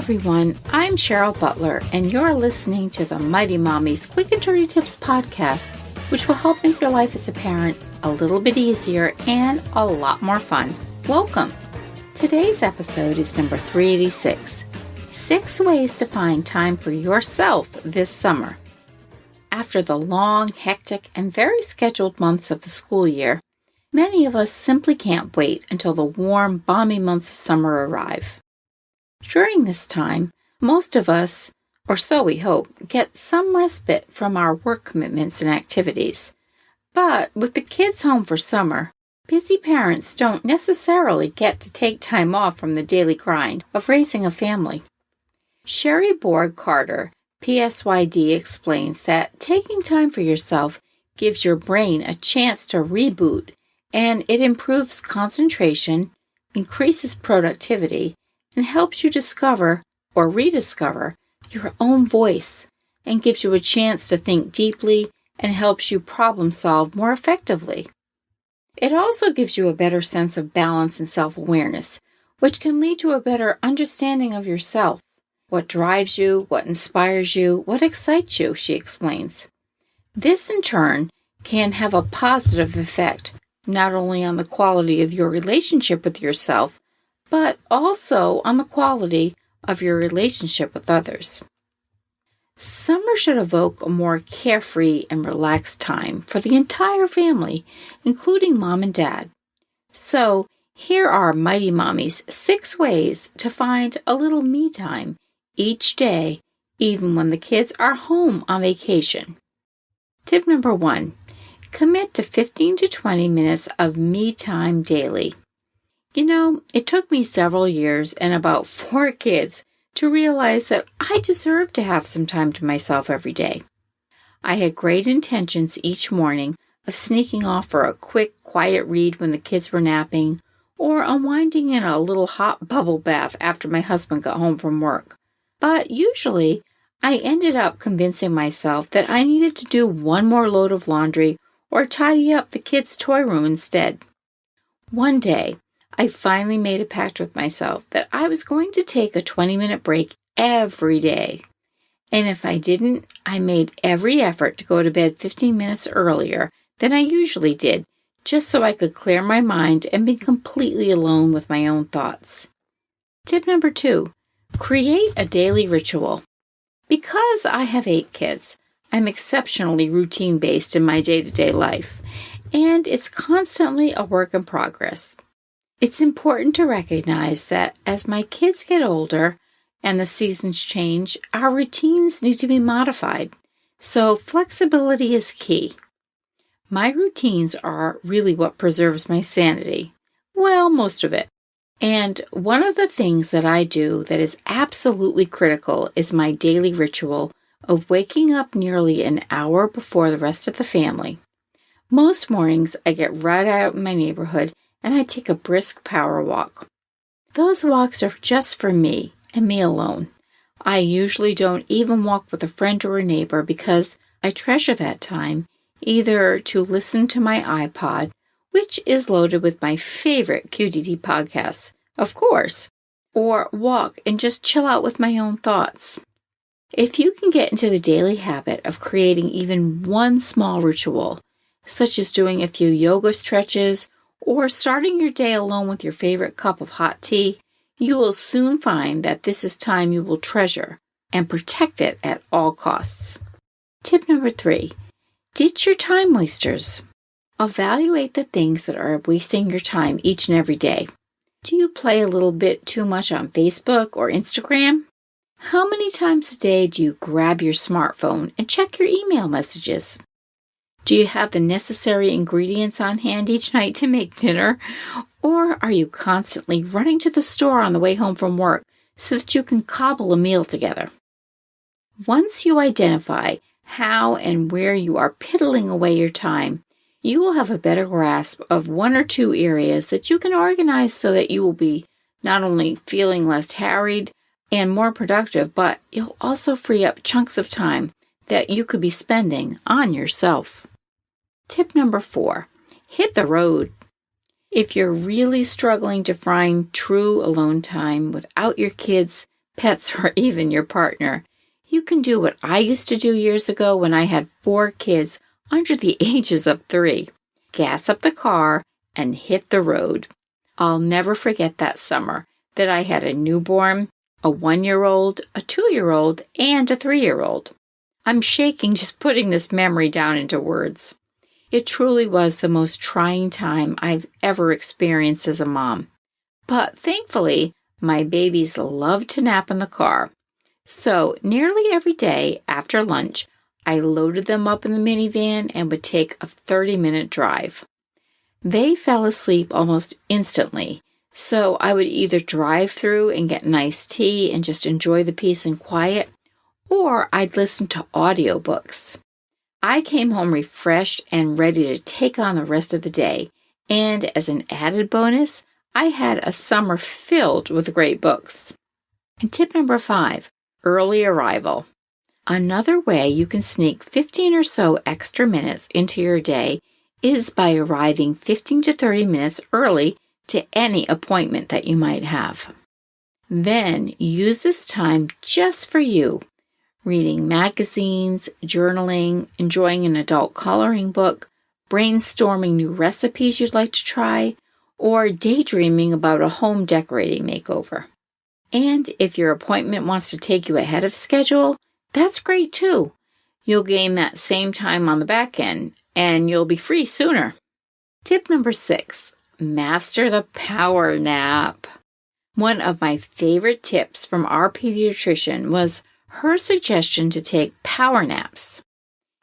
everyone, I'm Cheryl Butler, and you're listening to the Mighty Mommies Quick and Dirty Tips podcast, which will help make your life as a parent a little bit easier and a lot more fun. Welcome! Today's episode is number 386, 6 Ways to Find Time for Yourself This Summer. After the long, hectic, and very scheduled months of the school year, many of us simply can't wait until the warm, balmy months of summer arrive. During this time, most of us, or so we hope, get some respite from our work commitments and activities. But with the kids home for summer, busy parents don't necessarily get to take time off from the daily grind of raising a family. Sherry Borg Carter, PSYD, explains that taking time for yourself gives your brain a chance to reboot, and it improves concentration, increases productivity, and helps you discover or rediscover your own voice, and gives you a chance to think deeply and helps you problem solve more effectively. It also gives you a better sense of balance and self-awareness, which can lead to a better understanding of yourself, what drives you, what inspires you, what excites you, she explains. This, in turn, can have a positive effect, not only on the quality of your relationship with yourself, but also on the quality of your relationship with others. Summer should evoke a more carefree and relaxed time for the entire family, including mom and dad. So, here are Mighty Mommy's 6 ways to find a little me time each day, even when the kids are home on vacation. Tip number 1. Commit to 15 to 20 minutes of me time daily. You know, it took me several years and about 4 kids to realize that I deserved to have some time to myself every day. I had great intentions each morning of sneaking off for a quick, quiet read when the kids were napping, or unwinding in a little hot bubble bath after my husband got home from work. But usually, I ended up convincing myself that I needed to do one more load of laundry or tidy up the kids' toy room instead. One day, I finally made a pact with myself that I was going to take a 20-minute break every day. And if I didn't, I made every effort to go to bed 15 minutes earlier than I usually did, just so I could clear my mind and be completely alone with my own thoughts. Tip number 2, create a daily ritual. Because I have 8 kids, I'm exceptionally routine-based in my day-to-day life, and it's constantly a work in progress. It's important to recognize that as my kids get older and the seasons change, our routines need to be modified. So flexibility is key. My routines are really what preserves my sanity. Well, most of it. And one of the things that I do that is absolutely critical is my daily ritual of waking up nearly an hour before the rest of the family. Most mornings I get right out in my neighborhood and I take a brisk power walk. Those walks are just for me and me alone. I usually don't even walk with a friend or a neighbor because I treasure that time either to listen to my iPod, which is loaded with my favorite QDD podcasts, of course, or walk and just chill out with my own thoughts. If you can get into the daily habit of creating even one small ritual, such as doing a few yoga stretches or starting your day alone with your favorite cup of hot tea, you will soon find that this is time you will treasure and protect it at all costs. Tip number 3, ditch your time wasters. Evaluate the things that are wasting your time each and every day. Do you play a little bit too much on Facebook or Instagram? How many times a day do you grab your smartphone and check your email messages? Do you have the necessary ingredients on hand each night to make dinner? Or are you constantly running to the store on the way home from work so that you can cobble a meal together? Once you identify how and where you are piddling away your time, you will have a better grasp of 1 or 2 areas that you can organize so that you will be not only feeling less harried and more productive, but you'll also free up chunks of time that you could be spending on yourself. Tip number 4, hit the road. If you're really struggling to find true alone time without your kids pets, or even your partner. You can do what I used to do years ago when I had 4 kids under the ages of 3. Gas up the car and hit the road. I'll never forget that summer that I had a newborn, a 1-year-old, a 2-year-old, and a 3-year-old. I'm shaking just putting this memory down into words. It truly was the most trying time I've ever experienced as a mom. But thankfully, my babies loved to nap in the car. So nearly every day after lunch, I loaded them up in the minivan and would take a 30-minute drive. They fell asleep almost instantly, so I would either drive through and get an iced tea and just enjoy the peace and quiet, or I'd listen to audiobooks. I came home refreshed and ready to take on the rest of the day, and as an added bonus, I had a summer filled with great books. And tip number 5, early arrival. Another way you can sneak 15 or so extra minutes into your day is by arriving 15 to 30 minutes early to any appointment that you might have. Then use this time just for you, reading magazines, journaling, enjoying an adult coloring book, brainstorming new recipes you'd like to try, or daydreaming about a home decorating makeover. And if your appointment wants to take you ahead of schedule, that's great too. You'll gain that same time on the back end, and you'll be free sooner. Tip number 6, master the power nap. One of my favorite tips from our pediatrician was her suggestion to take power naps.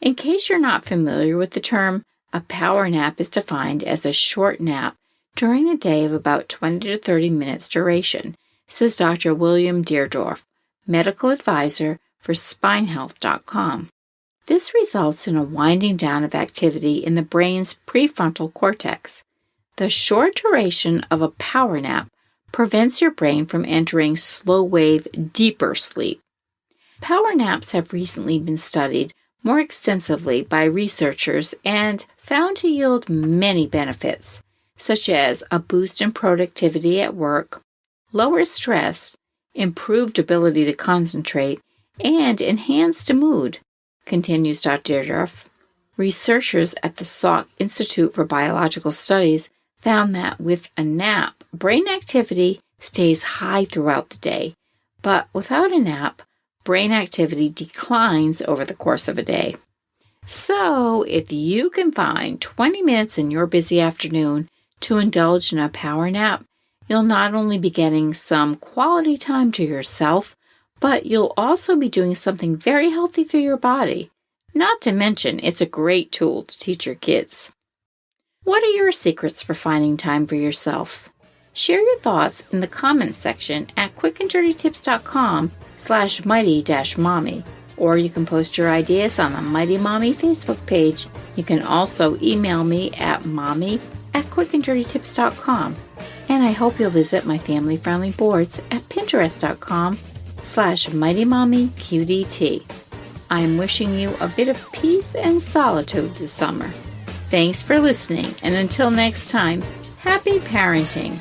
In case you're not familiar with the term, a power nap is defined as a short nap during a day of about 20 to 30 minutes duration, says Dr. William Deardorff, medical advisor for SpineHealth.com. This results in a winding down of activity in the brain's prefrontal cortex. The short duration of a power nap prevents your brain from entering slow-wave, deeper sleep. Power naps have recently been studied more extensively by researchers and found to yield many benefits, such as a boost in productivity at work, lower stress, improved ability to concentrate, and enhanced mood, continues Dr. Deardorff. Researchers at the Salk Institute for Biological Studies found that with a nap, brain activity stays high throughout the day, but without a nap, brain activity declines over the course of a day. So, if you can find 20 minutes in your busy afternoon to indulge in a power nap, you'll not only be getting some quality time to yourself, but you'll also be doing something very healthy for your body. Not to mention, it's a great tool to teach your kids. What are your secrets for finding time for yourself? Share your thoughts in the comments section at quickanddirtytips.com/mighty-mommy, or you can post your ideas on the Mighty Mommy Facebook page. You can also email me at mommy@quickanddirtytips.com, and I hope you'll visit my family-friendly boards at pinterest.com/mightymommyqdt. I'm wishing you a bit of peace and solitude this summer. Thanks for listening, and until next time, happy parenting.